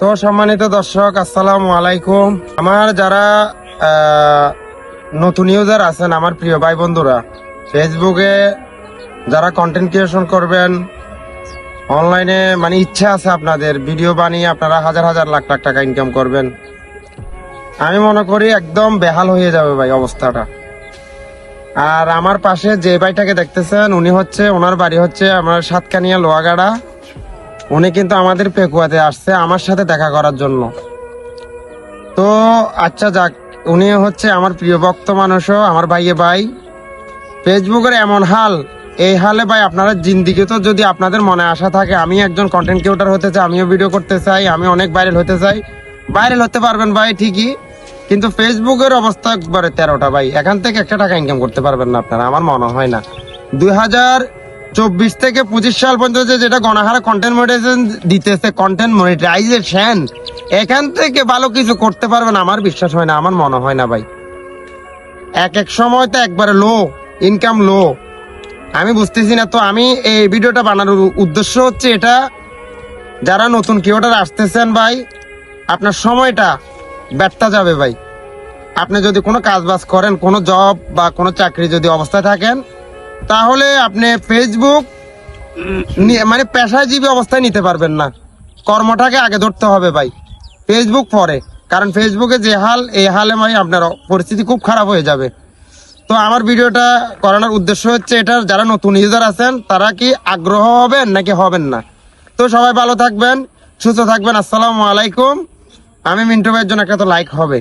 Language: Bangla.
তো সম্মানিত দর্শক, আসসালামু আলাইকুম। আমার যারা নতুন ইউজার আছেন, আমার প্রিয় ভাই বন্ধুরা, ফেসবুকে যারা কন্টেন্ট ক্রিয়েশন করবেন, অনলাইনে মানে ইচ্ছা আছে আপনাদের ভিডিও বানিয়ে আপনারা হাজার হাজার লাখ লাখ টাকা ইনকাম করবেন, আমি মনে করি একদম বেহাল হয়ে যাবে ভাই অবস্থাটা। আর আমার পাশে যে ভাইটাকে দেখতেছেন, ওনার বাড়ি হচ্ছে আমার সাতকানিয়া লোহাগাড়া। উনি কিন্তু আমাদের পেকুয়াতে আসছে আমার সাথে দেখা করার জন্য। তো আচ্ছা যাক, উনি হচ্ছে আমার প্রিয় ভক্ত মানুষও, আমার ভাই। ফেসবুকের এমন হাল, এই হালে ভাই আপনারা জিন্দিগি তো যদি আপনাদের মনে আশা থাকে আমি একজন কন্টেন্ট ক্রিয়েটর হতে চাই, আমিও ভিডিও করতে চাই, আমি অনেক ভাইরাল হতে চাই, ভাইরাল হতে পারবেন ভাই ঠিকই, কিন্তু ফেসবুকের অবস্থা একবারে 13টা ভাই। এখান থেকে একটা টাকা ইনকাম করতে পারবেন না আপনারা, আমার মনে হয় না। 2024 থেকে 25 সাল পর্যন্ত যেটা গণহারে কন্টেন্ট মনিটাইজেশন দিতেছে, কন্টেন্ট মনিটাইজেশন, এখান থেকে ভালো কিছু করতে পারবেন আমার বিশ্বাস হয় না, আমার মনে হয় না ভাই। এক সময় তো একবারে লো ইনকাম লো, আমি বুঝতেছি না। তো আমি এই ভিডিওটা বানানোর উদ্দেশ্য হচ্ছে এটা, যারা নতুন ক্রিয়েটর আসতেছেন ভাই, আপনার সময়টা ব্যর্থ যাবে ভাই। আপনি যদি কোনো কাজ বাজ করেন, কোনো জব বা কোনো চাকরি যদি অবস্থায় থাকেন, তাহলে আপনি ফেসবুক মানে পেশাজীবী অবস্থায় নিতে পারবেন না। কর্মটাকে আগে ধরতে হবে ভাই, ফেসবুক পরে। কারণ ফেসবুকে যে হাল, এই হালে ভাই আপনার পরিস্থিতি খুব খারাপ হয়ে যাবে। তো আমার ভিডিওটা করানোর উদ্দেশ্য হচ্ছে এটা, যারা নতুন ইউজার আছেন তারা কি আগ্রহ হবেন নাকি হবেন না। তো সবাই ভালো থাকবেন, সুস্থ থাকবেন। আসসালামু আলাইকুম। আমি মিন্টু ভাইয়ের জন্য একটা তো লাইক হবে।